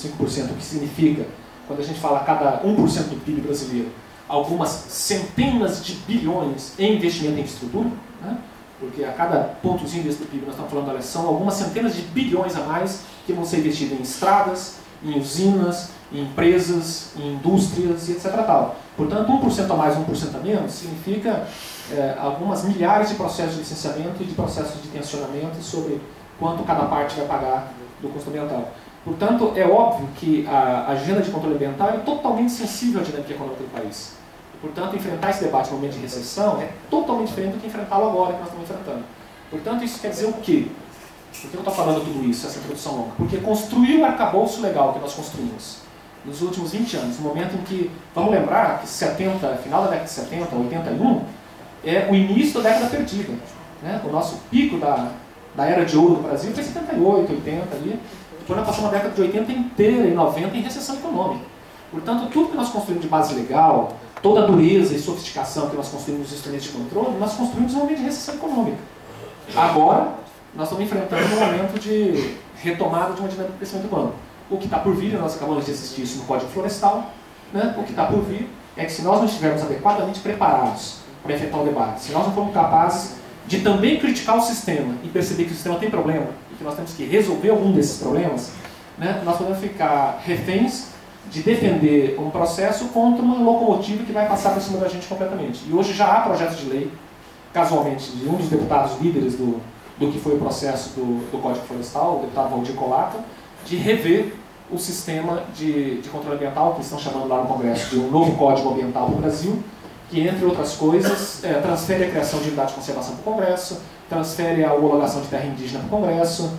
5%, o que significa, quando a gente fala a cada 1% do PIB brasileiro, algumas centenas de bilhões em investimento em infraestrutura, né? Porque a cada pontozinho desse do PIB nós estamos falando, olha, são algumas centenas de bilhões a mais que vão ser investidos em estradas, em usinas, em empresas, em indústrias e etc. Tal. Portanto, 1% a mais, 1% a menos, significa algumas milhares de processos de licenciamento e de processos de tensionamento sobre quanto cada parte vai pagar do custo ambiental. Portanto, é óbvio que a agenda de controle ambiental é totalmente sensível à dinâmica econômica do país. Portanto, enfrentar esse debate no momento de recessão é totalmente diferente do que enfrentá-lo agora, que nós estamos enfrentando. Portanto, isso quer dizer o quê? Por que eu estou falando tudo isso, essa introdução longa? Porque construir o arcabouço legal que nós construímos nos últimos 20 anos, no momento em que, vamos lembrar que final da década de 70, 81, é o início da década perdida. Né? O nosso pico da era de ouro do Brasil foi 78, 80 ali. Depois nós passamos a década de 80 inteira e 90 em recessão econômica. Portanto, tudo que nós construímos de base legal, toda a dureza e sofisticação que nós construímos nos instrumentos de controle, nós construímos no momento de recessão econômica. Agora, nós estamos enfrentando um momento de retomada de uma dinâmica de crescimento econômico. O que está por vir, nós acabamos de assistir isso no Código Florestal, né? O que está por vir é que se nós não estivermos adequadamente preparados para efetuar o debate, se nós não formos capazes de também criticar o sistema e perceber que o sistema tem problema e que nós temos que resolver algum desses problemas, né? Nós podemos ficar reféns de defender um processo contra uma locomotiva que vai passar por cima da gente completamente. E hoje já há projetos de lei, casualmente, de um dos deputados líderes do que foi o processo do Código Florestal, o deputado Valdir Colato, de rever o sistema de controle ambiental, que eles estão chamando lá no Congresso de um novo Código Ambiental no Brasil, que, entre outras coisas, transfere a criação de unidade de conservação para o Congresso, transfere a homologação de terra indígena para o Congresso,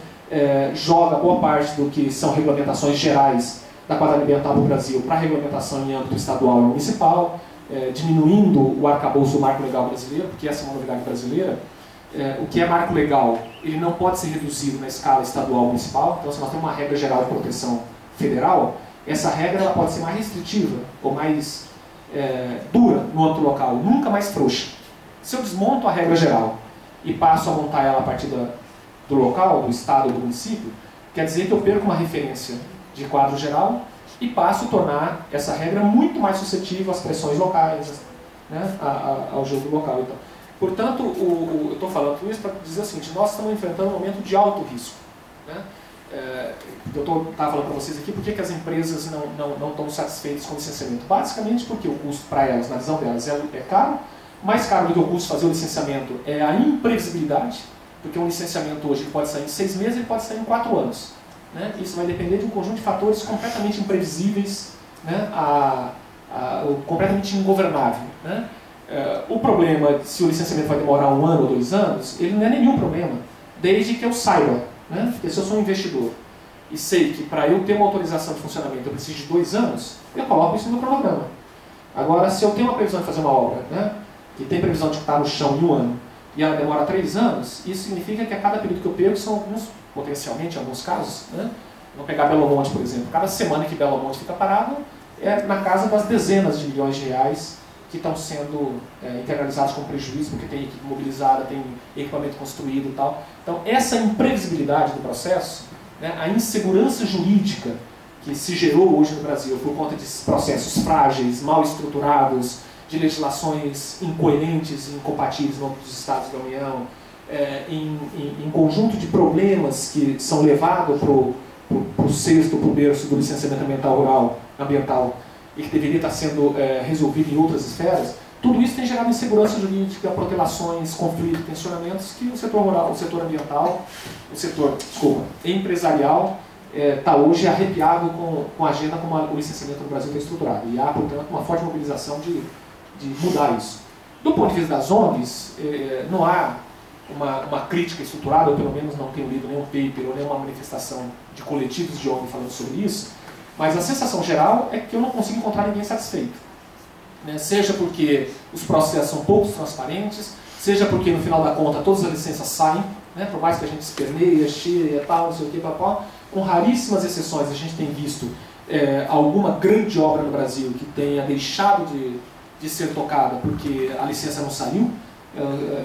joga boa parte do que são regulamentações gerais da quadra ambiental do Brasil para regulamentação em âmbito estadual e municipal, diminuindo o arcabouço do marco legal brasileiro, porque essa é uma novidade brasileira. O que é marco legal, ele não pode ser reduzido na escala estadual ou municipal. Então, se nós temos uma regra geral de proteção federal, essa regra ela pode ser mais restritiva ou mais dura no âmbito local, nunca mais frouxa. Se eu desmonto a regra geral e passo a montar ela a partir do local, do estado ou do município, quer dizer que eu perco uma referência de quadro geral e passo a tornar essa regra muito mais suscetível às pressões locais, né, ao jogo local. Então, portanto, eu estou falando tudo isso para dizer o seguinte: nós estamos enfrentando um momento de alto risco. Né? Eu estava falando para vocês aqui por que as empresas não estão satisfeitas com o licenciamento. Basicamente porque o custo para elas, na visão delas, é caro. Mais caro do que o custo de fazer o licenciamento é a imprevisibilidade, porque um licenciamento hoje pode sair em 6 meses e pode sair em 4 anos. Né? Isso vai depender de um conjunto de fatores completamente imprevisíveis, né? Completamente ingovernável. Né? O problema, se o licenciamento vai demorar 1 ano ou 2 anos, ele não é nenhum problema, desde que eu saiba. Né? Porque se eu sou um investidor e sei que para eu ter uma autorização de funcionamento eu preciso de 2 anos, eu coloco isso no meu cronograma. Agora, se eu tenho uma previsão de fazer uma obra, né, que tem previsão de estar no chão em 1 ano, e ela demora 3 anos, isso significa que a cada período que eu perco são alguns, potencialmente, em alguns casos, né? Vamos pegar Belo Monte, por exemplo. Cada semana que Belo Monte fica parado, é na casa das dezenas de milhões de reais que estão sendo internalizados com prejuízo, porque tem equipe mobilizada, tem equipamento construído e tal. Então, essa imprevisibilidade do processo, né, a insegurança jurídica que se gerou hoje no Brasil por conta de processos frágeis, mal estruturados, de legislações incoerentes e incompatíveis no âmbito dos Estados da União, em conjunto de problemas que são levados para o cesto, para o berço do licenciamento ambiental e que deveria estar sendo resolvido em outras esferas, tudo isso tem gerado insegurança jurídica, protelações, conflitos, tensionamentos que o setor rural, o setor ambiental, o setor, empresarial está hoje arrepiado com a agenda como o licenciamento no Brasil está estruturado. E há, portanto, uma forte mobilização de mudar isso. Do ponto de vista das ONGs, não há uma crítica estruturada, ou pelo menos não tenho lido nenhum paper ou nenhuma manifestação de coletivos de ONG falando sobre isso, mas a sensação geral é que eu não consigo encontrar ninguém satisfeito. Né? Seja porque os processos são poucos transparentes, seja porque no final da conta todas as licenças saem, né? Por mais que a gente esperneia, cheia e tal, não sei o que, papá, com raríssimas exceções a gente tem visto alguma grande obra no Brasil que tenha deixado de ser tocada porque a licença não saiu.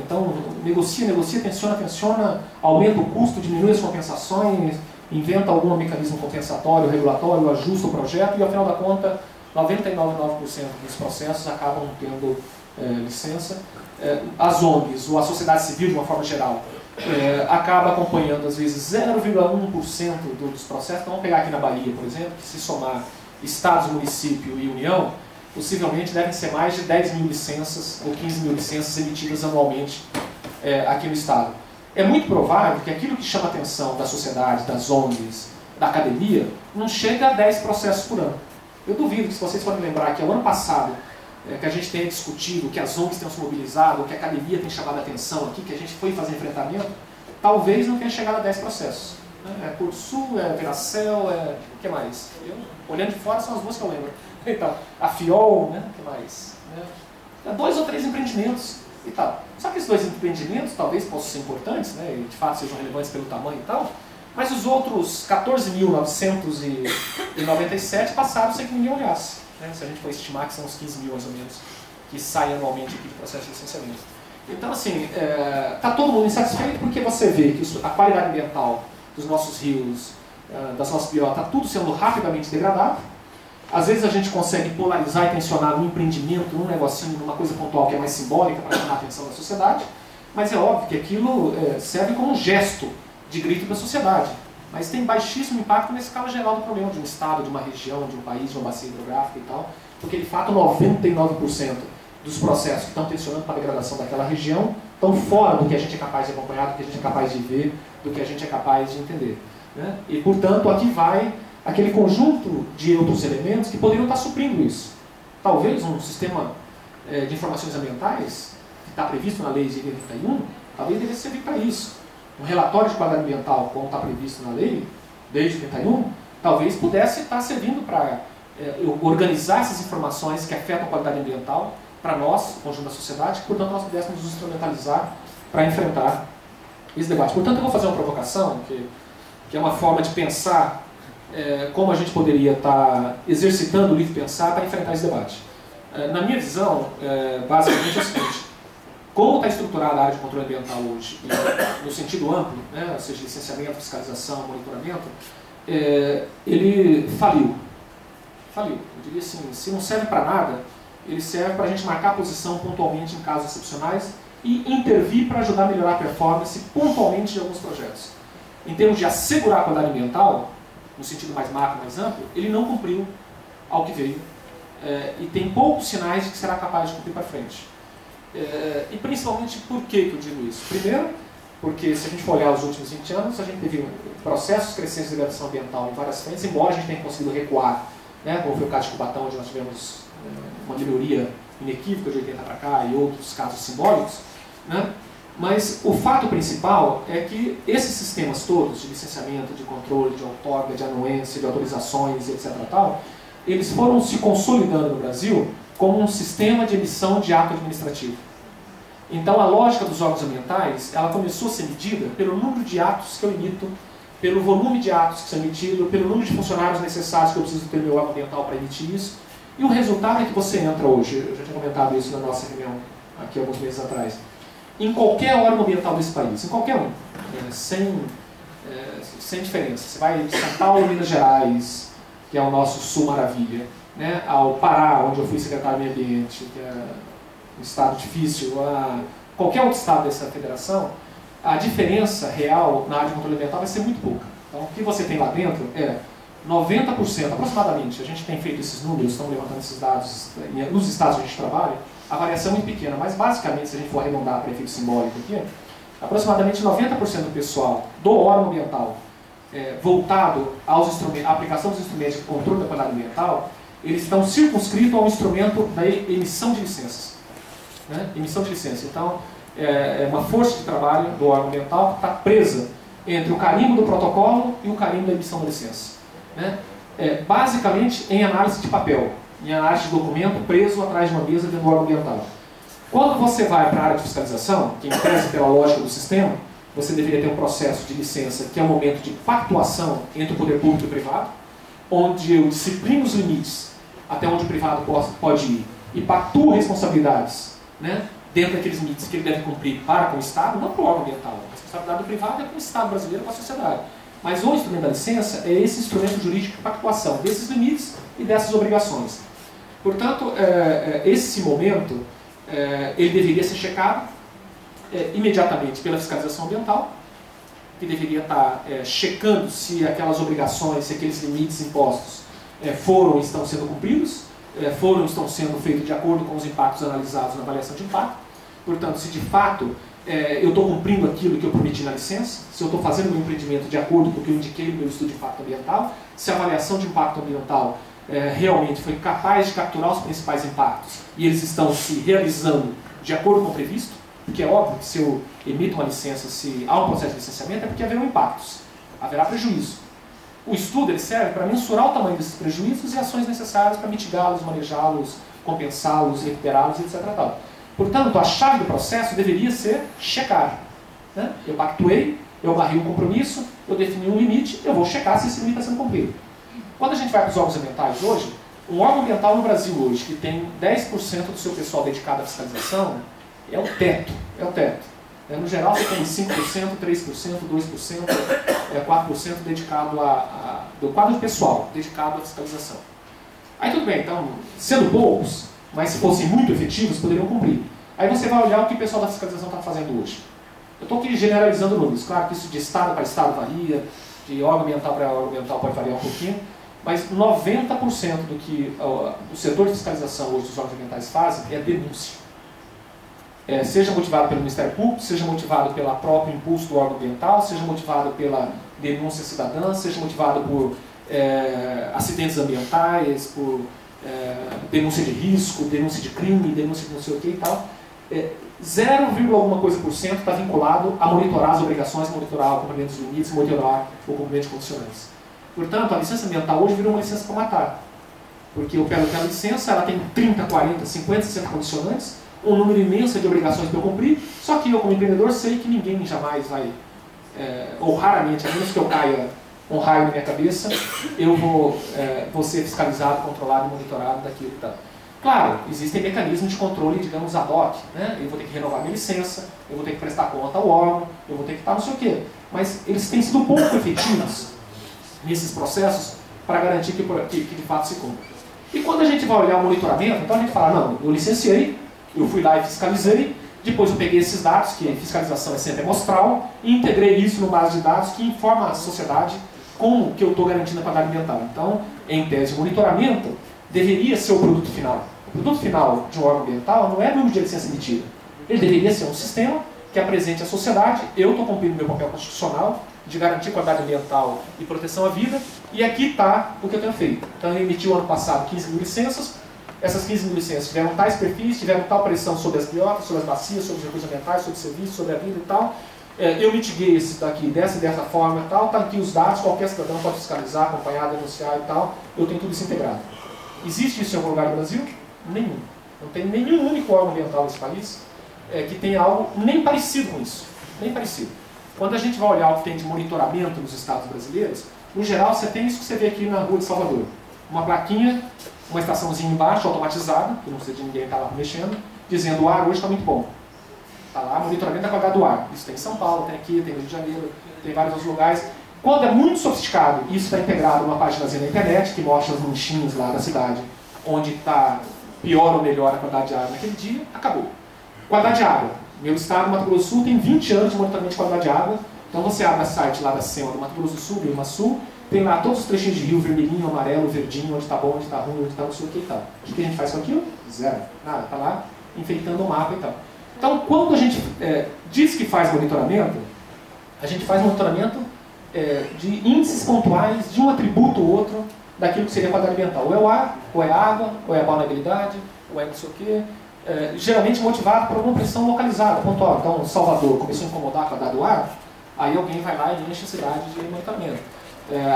Então, negocia, tensiona, aumenta o custo, diminui as compensações, inventa algum mecanismo compensatório, regulatório, ajusta o projeto e, ao final da conta, 99,9% dos processos acabam tendo licença. As ONGs, ou a sociedade civil de uma forma geral, acaba acompanhando às vezes 0,1% dos processos. Então vamos pegar aqui na Bahia, por exemplo, que se somar estados, município e União, possivelmente devem ser mais de 10 mil licenças ou 15 mil licenças emitidas anualmente aqui no estado. É muito provável que aquilo que chama a atenção da sociedade, das ONGs, da academia, não chega a 10 processos por ano. Eu duvido que, se vocês forem lembrar que o ano passado que a gente tenha discutido, que as ONGs tenham se mobilizado, que a academia tenha chamado a atenção aqui, que a gente foi fazer enfrentamento, talvez não tenha chegado a 10 processos. Porto Sul, Veracel, o que mais? Olhando de fora são as duas que eu lembro. Então, a FIOL, o que mais? 2 ou 3 empreendimentos e tal. Só que esses 2 empreendimentos talvez possam ser importantes, e de fato sejam relevantes pelo tamanho e tal, mas os outros 14.997 passaram sem que ninguém olhasse. Se a gente for estimar que são uns 15 mil mais ou menos, que saem anualmente aqui de processo de licenciamento. Então, assim, está todo mundo insatisfeito porque você vê que a qualidade ambiental dos nossos rios, das nossas biotas, está tudo sendo rapidamente degradado. Às vezes a gente consegue polarizar e tensionar num empreendimento, num negocinho, numa coisa pontual que é mais simbólica para chamar a atenção da sociedade, mas é óbvio que aquilo serve como um gesto de grito da sociedade. Mas tem baixíssimo impacto na escala geral do problema de um estado, de uma região, de um país, de uma bacia hidrográfica e tal, porque de fato 99% dos processos que estão tensionando para a degradação daquela região estão fora do que a gente é capaz de acompanhar, do que a gente é capaz de ver, do que a gente é capaz de entender. E, portanto, aqui vai aquele conjunto de outros elementos que poderiam estar suprindo isso. Talvez um sistema de informações ambientais, que está previsto na Lei de 81, talvez devesse servir para isso. Um relatório de qualidade ambiental, como está previsto na lei, desde 81, talvez pudesse estar servindo para organizar essas informações que afetam a qualidade ambiental para nós, o conjunto da sociedade, que, portanto, nós pudéssemos nos instrumentalizar para enfrentar esse debate. Portanto, eu vou fazer uma provocação, que é uma forma de pensar como a gente poderia estar exercitando o livre pensar para enfrentar esse debate. Na minha visão, basicamente é o seguinte: como está estruturada a área de controle ambiental hoje, no sentido amplo, ou seja, licenciamento, fiscalização, monitoramento, ele faliu. Eu diria assim, se não serve para nada, ele serve para a gente marcar a posição pontualmente em casos excepcionais e intervir para ajudar a melhorar a performance pontualmente de alguns projetos. Em termos de assegurar a qualidade ambiental, no sentido mais macro, mais amplo, ele não cumpriu ao que veio e tem poucos sinais de que será capaz de cumprir para frente. E principalmente por que eu digo isso? Primeiro, porque se a gente for olhar os últimos 20 anos, a gente teve processos crescentes de degradação ambiental em várias frentes, embora a gente tenha conseguido recuar, como foi o caso de Cubatão, onde nós tivemos uma melhoria inequívoca de 80 para cá, e outros casos simbólicos, mas o fato principal é que esses sistemas todos de licenciamento, de controle, de outorga, de anuência, de autorizações, etc. Eles foram se consolidando no Brasil como um sistema de emissão de ato administrativo. Então a lógica dos órgãos ambientais, ela começou a ser medida pelo número de atos que eu emito, pelo volume de atos que são emitidos, pelo número de funcionários necessários que eu preciso ter no meu órgão ambiental para emitir isso. E o resultado é que você entra hoje, eu já tinha comentado isso na nossa reunião aqui alguns meses atrás, em qualquer órgão ambiental desse país, em qualquer um, sem diferença. Você vai de São Paulo, Minas Gerais, que é o nosso Sul Maravilha, ao Pará, onde eu fui secretário de Meio Ambiente, que é um estado difícil, a qualquer outro estado dessa federação, a diferença real na área de controle ambiental vai ser muito pouca. Então, o que você tem lá dentro é 90%, aproximadamente, a gente tem feito esses números, estamos levantando esses dados nos estados onde a gente trabalha, a variação é muito pequena, mas basicamente, se a gente for arredondar para efeito simbólico aqui, aproximadamente 90% do pessoal do órgão ambiental voltado à aplicação dos instrumentos de controle da qualidade ambiental, eles estão circunscritos ao instrumento da emissão de licenças. Emissão de licença. Então, é uma força de trabalho do órgão ambiental que está presa entre o carimbo do protocolo e o carimbo da emissão da licença. Basicamente em análise de papel, em análise de documento preso atrás de uma mesa dentro do órgão ambiental. Quando você vai para a área de fiscalização, que empresa pela lógica do sistema, você deveria ter um processo de licença que é um momento de pactuação entre o poder público e o privado, onde eu disciplino os limites até onde o privado pode ir e pactuo responsabilidades dentro daqueles limites que ele deve cumprir para com o Estado, não para o órgão ambiental. A responsabilidade do privado é com o Estado brasileiro, com a sociedade. Mas o instrumento da licença é esse instrumento jurídico de pactuação desses limites e dessas obrigações. Portanto, esse momento, ele deveria ser checado imediatamente pela fiscalização ambiental, que deveria estar checando se aquelas obrigações, se aqueles limites impostos foram e estão sendo cumpridos, foram e estão sendo feitos de acordo com os impactos analisados na avaliação de impacto. Portanto, se de fato eu estou cumprindo aquilo que eu prometi na licença, se eu estou fazendo o meu empreendimento de acordo com o que eu indiquei no meu estudo de impacto ambiental, se a avaliação de impacto ambiental realmente foi capaz de capturar os principais impactos e eles estão se realizando de acordo com o previsto, porque é óbvio que se eu emito uma licença, se há um processo de licenciamento, é porque haverão impactos, haverá prejuízo. O estudo ele serve para mensurar o tamanho desses prejuízos e ações necessárias para mitigá-los, manejá-los, compensá-los, recuperá-los, etc. Tal. Portanto, a chave do processo deveria ser checar. Né? Eu pactuei, eu barrei um compromisso, eu defini um limite, eu vou checar se esse limite está sendo cumprido. Quando a gente vai para os órgãos ambientais hoje, um órgão ambiental no Brasil hoje, que tem 10% do seu pessoal dedicado à fiscalização, é o teto. No geral, você tem 5%, 3%, 2%, 4% dedicado do quadro pessoal, dedicado à fiscalização. Aí tudo bem, então, sendo poucos, mas se fossem muito efetivos, poderiam cumprir. Aí você vai olhar o que o pessoal da fiscalização está fazendo hoje. Eu estou aqui generalizando números, claro que isso de estado para estado varia, de órgão ambiental para órgão ambiental pode variar um pouquinho, mas 90% do que o setor de fiscalização hoje dos órgãos ambientais fazem é denúncia. Seja motivado pelo Ministério Público, seja motivado pelo próprio impulso do órgão ambiental, seja motivado pela denúncia cidadã, seja motivado por acidentes ambientais, por denúncia de risco, denúncia de crime, denúncia de não sei o que e tal. 0, alguma coisa por cento está vinculado a monitorar as obrigações, monitorar o cumprimento dos limites, monitorar o cumprimento de condicionantes. Portanto, a licença ambiental hoje virou uma licença para matar. Porque eu pego aquela licença, ela tem 30, 40, 50, 60 condicionantes, um número imenso de obrigações para eu cumprir, só que eu, como empreendedor, sei que ninguém jamais vai, ou raramente, a menos que eu caia um raio na minha cabeça, eu vou ser fiscalizado, controlado e monitorado daquilo que está. Claro, existem mecanismos de controle, digamos, ad hoc, né? Eu vou ter que renovar minha licença, eu vou ter que prestar conta ao órgão, eu vou ter que estar não sei o quê. Mas eles têm sido pouco efetivos nesses processos para garantir que de fato se cumpra. E quando a gente vai olhar o monitoramento, então a gente fala, não, eu licenciei, eu fui lá e fiscalizei, depois eu peguei esses dados, que a fiscalização é sempre amostral, e integrei isso numa base de dados que informa a sociedade como que eu estou garantindo a qualidade ambiental. Então, em tese de monitoramento, deveria ser o produto final. O produto final de um órgão ambiental não é número de licença emitida. Ele deveria ser um sistema que apresente à sociedade, eu estou cumprindo meu papel constitucional de garantir qualidade ambiental e proteção à vida, e aqui está o que eu tenho feito. Então, eu emiti o ano passado 15 mil licenças, essas 15 mil licenças tiveram tais perfis, tiveram tal pressão sobre as biotas, sobre as bacias, sobre os recursos ambientais, sobre o serviço, sobre a vida e tal. Eu mitiguei esse daqui dessa forma e tal, está aqui os dados, qualquer cidadão pode fiscalizar, acompanhar, denunciar e tal, eu tenho tudo isso integrado. Existe isso em algum lugar do Brasil? Nenhum. Não tem nenhum único órgão ambiental nesse país que tenha algo nem parecido com isso. Nem parecido. Quando a gente vai olhar o que tem de monitoramento nos estados brasileiros, no geral você tem isso que você vê aqui na Rua de Salvador. Uma plaquinha, uma estaçãozinha embaixo, automatizada, que não precisa de ninguém estar lá mexendo, dizendo o ar hoje está muito bom. Está lá, monitoramento da qualidade do ar. Isso tem em São Paulo, tem aqui, tem no Rio de Janeiro, tem vários outros lugares. Quando é muito sofisticado, isso está integrado numa páginazinha na internet, que mostra os manchinhos lá da cidade, onde está pior ou melhor a qualidade de ar naquele dia, acabou. Qualidade de água. Meu estado, Mato Grosso do Sul, tem 20 anos de monitoramento de qualidade de água. Então você abre o site lá da SEMA do Mato Grosso do Sul, Rio Sul, tem lá todos os trechinhos de rio, vermelhinho, amarelo, verdinho, onde está bom, onde está ruim, onde está não sei o que e tal. O que a gente faz com aquilo? Zero. Nada. Está lá enfeitando o mapa e tal. Então, quando a gente diz que faz monitoramento, a gente faz monitoramento de índices pontuais de um atributo ou outro daquilo que seria a qualidade ambiental. Ou é o ar, ou é a água, ou é a balneabilidade, ou é não sei o quê. Geralmente motivado por alguma pressão localizada, pontual. Então, Salvador começou a incomodar a qualidade do ar, aí alguém vai lá e enche a cidade de monitoramento.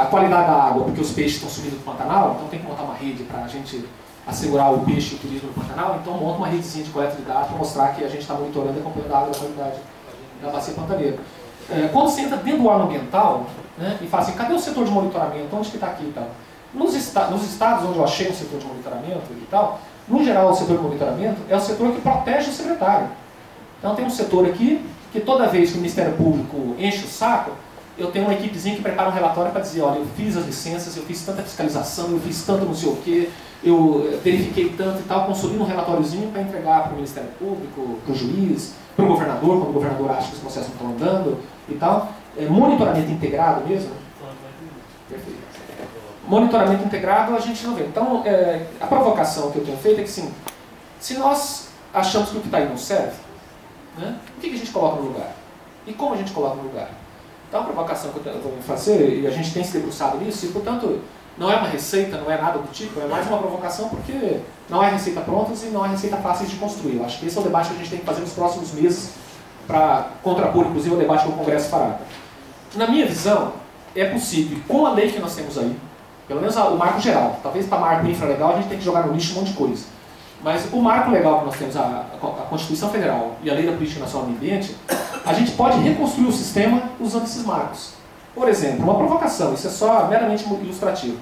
A qualidade da água, porque os peixes estão subindo do Pantanal, então tem que montar uma rede para a gente assegurar o peixe e o turismo do Pantanal, então monta uma redezinha de coleta de dados para mostrar que a gente está monitorando e acompanhando a água da qualidade da bacia pantaneira. Quando você entra dentro do órgão ambiental, né, e fala assim, cadê o setor de monitoramento? Onde que está aqui e tal? Nos estados onde eu achei um setor de monitoramento e tal, no geral o setor de monitoramento é o setor que protege o secretário. Então tem um setor aqui que toda vez que o Ministério Público enche o saco, eu tenho uma equipezinha que prepara um relatório para dizer, olha, eu fiz as licenças, eu fiz tanta fiscalização, eu fiz tanto não sei o quê, eu verifiquei tanto e tal, consolido um relatóriozinho para entregar para o Ministério Público, para o juiz, para o governador, quando o governador acha que os processos não estão andando e tal. Monitoramento integrado mesmo? Perfeito. Monitoramento integrado a gente não vê. Então, a provocação que eu tenho feito é que, sim, se nós achamos que o que está aí não serve, né, o que a gente coloca no lugar? E como a gente coloca no lugar? Então, a provocação que eu vou fazer, e a gente tem se debruçado nisso, e, portanto, não é uma receita, não é nada do tipo, é mais uma provocação porque não é receita prontas e não é receita fácil de construir. Eu acho que esse é o debate que a gente tem que fazer nos próximos meses para contrapor, inclusive, o debate que o Congresso fará. Na minha visão, é possível, com a lei que nós temos aí, pelo menos o marco geral, talvez para marco infralegal a gente tem que jogar no lixo um monte de coisa, mas o marco legal que nós temos, a Constituição Federal e a Lei da Política Nacional do Ambiente, a gente pode reconstruir o sistema usando esses marcos. Por exemplo, uma provocação, isso é só meramente ilustrativo.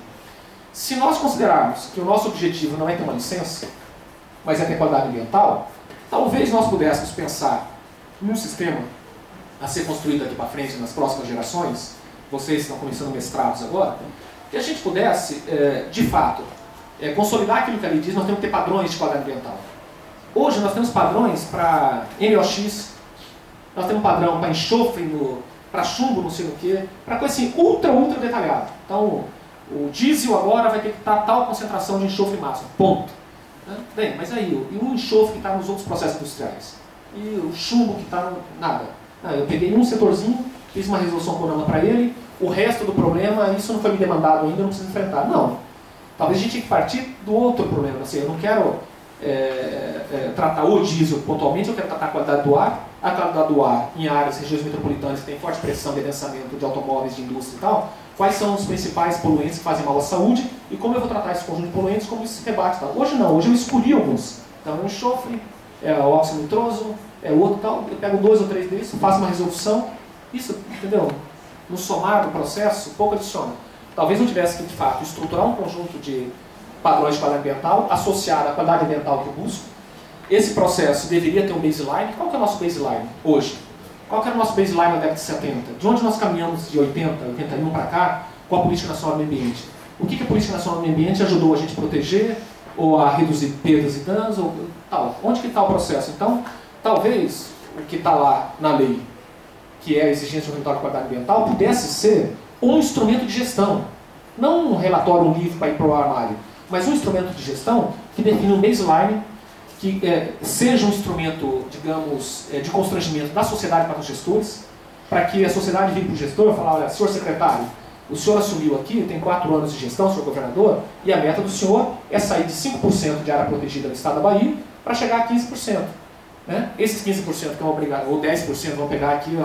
Se nós considerarmos que o nosso objetivo não é ter uma licença, mas é ter qualidade ambiental, talvez nós pudéssemos pensar num sistema a ser construído daqui para frente nas próximas gerações, vocês estão começando mestrados agora, que a gente pudesse, de fato, consolidar aquilo que a lei diz, nós temos que ter padrões de qualidade ambiental. Hoje nós temos padrões para NOx, nós temos um padrão para enxofre, para chumbo, não sei o quê, para coisa assim, ultra detalhada. Então, o diesel agora vai ter que estar tal concentração de enxofre máximo, ponto. Bem, mas aí, e o enxofre que está nos outros processos industriais? E o chumbo que está no nada? Eu peguei um setorzinho, fiz uma resolução programa para ele, o resto do problema, isso não foi me demandado ainda, eu não preciso enfrentar. Não. Talvez a gente tenha que partir do outro problema. Assim, eu não quero tratar o diesel pontualmente, eu quero tratar a qualidade do ar. A qualidade do ar em áreas, regiões metropolitanas que tem forte pressão de adensamento de automóveis, de indústria e tal, quais são os principais poluentes que fazem mal à saúde e como eu vou tratar esse conjunto de poluentes, como isso se rebate. Tal. Hoje não, hoje eu escolhi alguns. Então, o enxofre, o óxido nitroso, o outro tal, eu pego 2 ou 3 desses, faço uma resolução, isso, entendeu? No somar do processo, pouco adiciona. Talvez eu tivesse que, de fato, estruturar um conjunto de padrões de qualidade ambiental, associar a qualidade ambiental que eu busco. Esse processo deveria ter um baseline. Qual que é o nosso baseline hoje? Qual que era o nosso baseline na década de 70? De onde nós caminhamos de 80, 81 para cá com a Política Nacional do Meio Ambiente? O que a Política Nacional do Meio Ambiente ajudou a gente a proteger ou a reduzir perdas e danos? Ou, tal? Onde que está o processo? Então, talvez o que está lá na lei, que é a exigência ambiental de qualidade ambiental, pudesse ser um instrumento de gestão. Não um relatório, um livro para ir para o armário, mas um instrumento de gestão que define um baseline, que seja um instrumento, digamos, de constrangimento da sociedade para os gestores, para que a sociedade vire para o gestor e fale, olha, senhor secretário, o senhor assumiu aqui, tem 4 anos de gestão, senhor governador, e a meta do senhor é sair de 5% de área protegida do estado da Bahia para chegar a 15%. Né? Esses 15% que é obrigado, ou 10% vão pegar aqui,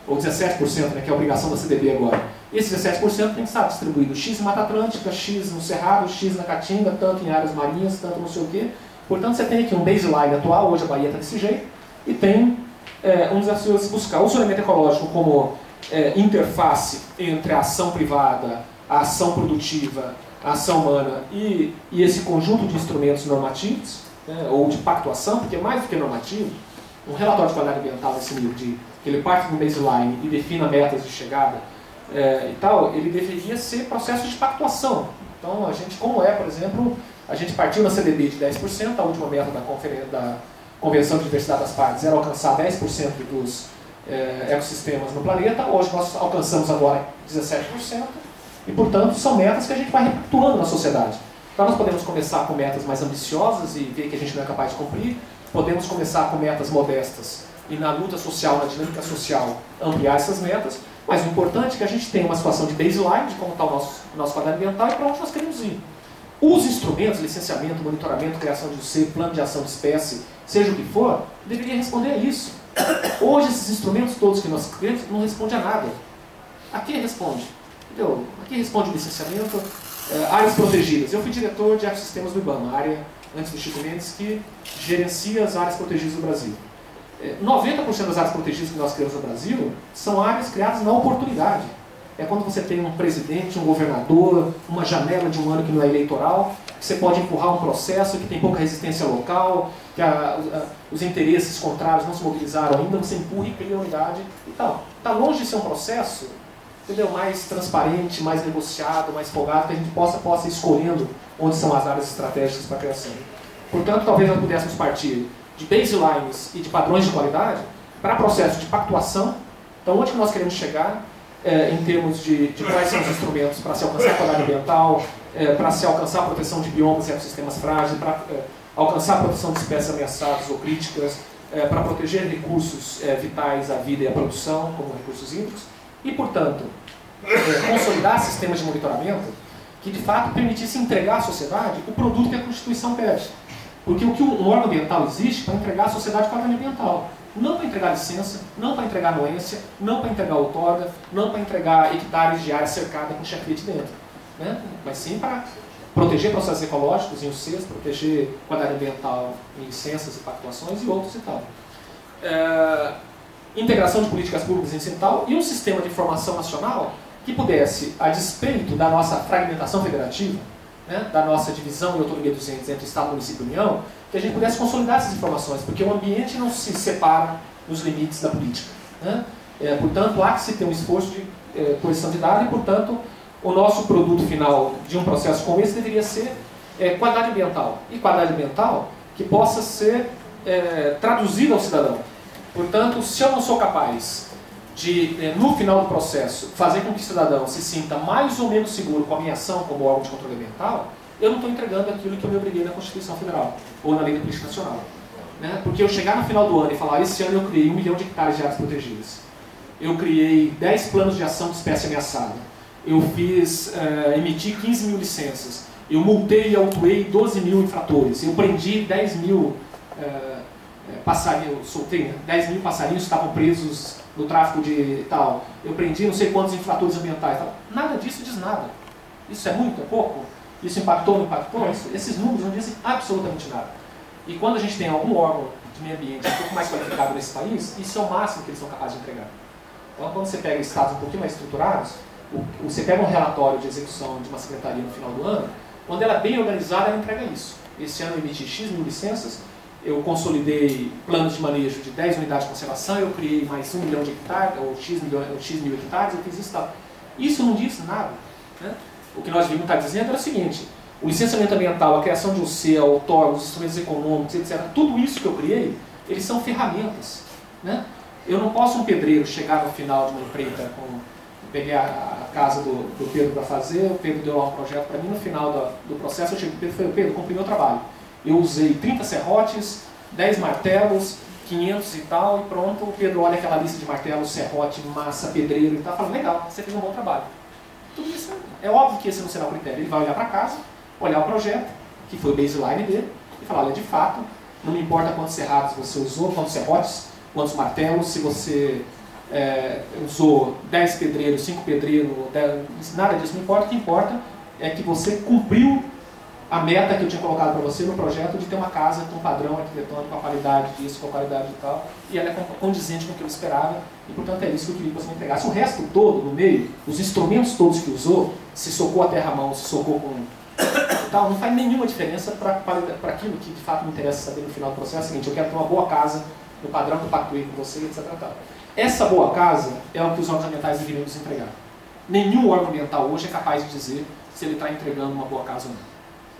ou 17%, né, que é a obrigação da CDB agora. Esses 17% tem que estar distribuído X em Mata Atlântica, X no Cerrado, X na Caatinga, tanto em áreas marinhas, tanto não sei o quê. Portanto, você tem aqui um baseline atual, hoje a Bahia está desse jeito, e tem um desafio a se buscar. O zoneamento ecológico como interface entre a ação privada, a ação produtiva, a ação humana e esse conjunto de instrumentos normativos, né, ou de pactuação, porque mais do que normativo, um relatório de qualidade ambiental nesse nível, que ele parte do baseline e defina metas de chegada e tal, ele deveria ser processo de pactuação. Então, a gente, como por exemplo, a gente partiu na CDB de 10%, a última meta da Convenção de Diversidade das Partes era alcançar 10% dos ecossistemas no planeta, hoje nós alcançamos agora 17%, e portanto são metas que a gente vai repactuando na sociedade. Então nós podemos começar com metas mais ambiciosas e ver que a gente não é capaz de cumprir, podemos começar com metas modestas e na luta social, na dinâmica social, ampliar essas metas, mas o importante é que a gente tenha uma situação de baseline, de como está o nosso quadro ambiental e para onde nós queremos ir. Os instrumentos, licenciamento, monitoramento, criação de UC, plano de ação de espécie, seja o que for, deveria responder a isso. Hoje esses instrumentos todos que nós criamos não respondem a nada. A quem responde? Entendeu? A quem responde o licenciamento? Áreas protegidas. Eu fui diretor de ecossistemas do IBAMA, a área, antes do Chico Mendes, que gerencia as áreas protegidas do Brasil. 90% das áreas protegidas que nós criamos no Brasil são áreas criadas na oportunidade. É quando você tem um presidente, um governador, uma janela de um ano que não é eleitoral, que você pode empurrar um processo que tem pouca resistência local, que os interesses contrários não se mobilizaram ainda, você empurra e cria unidade e tal. Está longe de ser um processo entendeu? Mais transparente, mais negociado, mais folgado, que a gente possa ir escolhendo onde são as áreas estratégicas para a criação. Portanto, talvez nós pudéssemos partir de baselines e de padrões de qualidade para processo de pactuação. Então, onde que nós queremos chegar em termos de quais são os instrumentos para se alcançar a qualidade ambiental, para se alcançar a proteção de biomas e ecossistemas frágeis, para alcançar a proteção de espécies ameaçadas ou críticas, para proteger recursos vitais à vida e à produção, como recursos hídricos, e, portanto, consolidar sistemas de monitoramento que, de fato, permitissem entregar à sociedade o produto que a Constituição pede. Porque um órgão ambiental existe para entregar à sociedade qualidade ambiental. Não para entregar licença, não para entregar anuência, não para entregar outorga, não para entregar hectares de área cercada com chacrete dentro. Né? Mas sim para proteger processos ecológicos em UCs, proteger qualidade ambiental em licenças e pactuações e outros e tal. Integração de políticas públicas em incidental e um sistema de informação nacional que pudesse, a despeito da nossa fragmentação federativa, né, da nossa divisão e autonomia dos entes entre Estado, Município e União, que a gente pudesse consolidar essas informações, porque o ambiente não se separa nos limites da política. Né? Portanto, há que se ter um esforço de coleção de dados e, portanto, o nosso produto final de um processo como esse deveria ser qualidade ambiental. E qualidade ambiental que possa ser traduzida ao cidadão. Portanto, se eu não sou capaz de, no final do processo, fazer com que o cidadão se sinta mais ou menos seguro com a minha ação como órgão de controle ambiental, eu não estou entregando aquilo que eu me obriguei na Constituição Federal ou na Lei da Política Nacional. Né? Porque eu chegar no final do ano e falar, esse ano eu criei 1 milhão de hectares de áreas protegidas, eu criei 10 planos de ação de espécie ameaçada, eu emiti 15 mil licenças, eu multei e autuei 12 mil infratores, eu prendi 10 mil passarinhos, soltei 10 mil passarinhos que estavam presos no tráfico de tal, eu prendi não sei quantos infratores ambientais, tal. Nada disso diz nada. Isso é muito, é pouco? Isso impactou, não impactou? Esses números não dizem absolutamente nada. E quando a gente tem algum órgão de meio ambiente um pouco mais qualificado nesse país, isso é o máximo que eles são capazes de entregar. Então, quando você pega estados um pouquinho mais estruturados, você pega um relatório de execução de uma secretaria no final do ano, quando ela é bem organizada, ela entrega isso. Esse ano eu emiti X mil licenças, eu consolidei planos de manejo de 10 unidades de conservação, eu criei mais 1 milhão de hectares, ou X mil hectares, eu fiz isso e tal. Isso não diz nada. Né? O que nós devíamos estar dizendo era o seguinte, o licenciamento ambiental, a criação de um C, a outorga, os instrumentos econômicos, etc., tudo isso que eu criei, eles são ferramentas. Né? Eu não posso um pedreiro chegar no final de uma empreita com... Peguei a casa do Pedro para fazer, o Pedro deu lá um projeto para mim, no final do processo eu cheguei para o Pedro e falei, Pedro, cumpri meu trabalho. Eu usei 30 serrotes, 10 martelos, 500 e tal, e pronto, o Pedro olha aquela lista de martelos, serrote, massa, pedreiro e tal, fala, legal, você fez um bom trabalho. Tudo isso é óbvio que esse não será o critério. Ele vai olhar para casa, olhar o projeto, que foi o baseline dele, e falar, olha, de fato, não me importa quantos serrados você usou, quantos serrotes, quantos martelos, se você usou 10 pedreiros, 5 pedreiros, 10, nada disso não importa. O que importa é que você cumpriu a meta que eu tinha colocado para você no projeto de ter uma casa com padrão arquitetônico, com a qualidade disso, com a qualidade de tal, e ela é condizente com o que eu esperava, e portanto é isso que eu queria que você me entregasse. O resto todo, no meio, os instrumentos todos que usou, se socou a terra-mão, se socou com tal, não faz nenhuma diferença para aquilo que de fato me interessa saber no final do processo. É o seguinte, eu quero ter uma boa casa, no padrão que eu pactuei com você, etc. Tal. Essa boa casa é o que os órgãos ambientais deveriam nos entregar. Nenhum órgão ambiental hoje é capaz de dizer se ele está entregando uma boa casa ou não.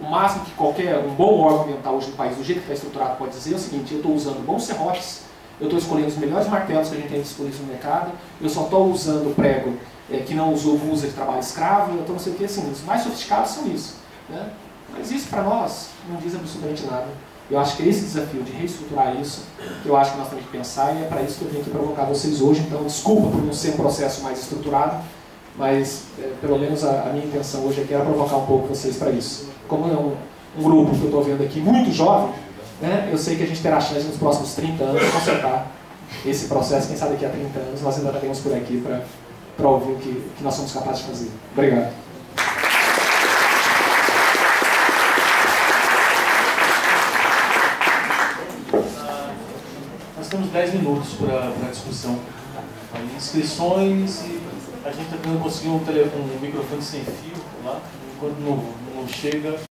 O máximo que um bom órgão ambiental hoje no país, do jeito que está estruturado, pode dizer é o seguinte, eu estou usando bons serrotes, eu estou escolhendo os melhores martelos que a gente tem disponíveis no mercado, eu só estou usando prego que não usou usa de trabalho escravo, eu estou não sei o que, assim, os mais sofisticados são isso. Né? Mas isso para nós não diz absolutamente nada. Eu acho que é esse desafio de reestruturar isso que eu acho que nós temos que pensar, e é para isso que eu tenho que provocar vocês hoje. Então, desculpa por não ser um processo mais estruturado, mas pelo menos a minha intenção hoje aqui era provocar um pouco vocês para isso. Como é um grupo que eu estou vendo aqui muito jovem, né, eu sei que a gente terá chance nos próximos 30 anos de consertar esse processo. Quem sabe daqui a 30 anos nós ainda estaremos por aqui para ouvir o que nós somos capazes de fazer. Obrigado. Nós temos 10 minutos para a discussão. Inscrições, e a gente está tentando conseguir um microfone sem fio lá, enquanto não chega.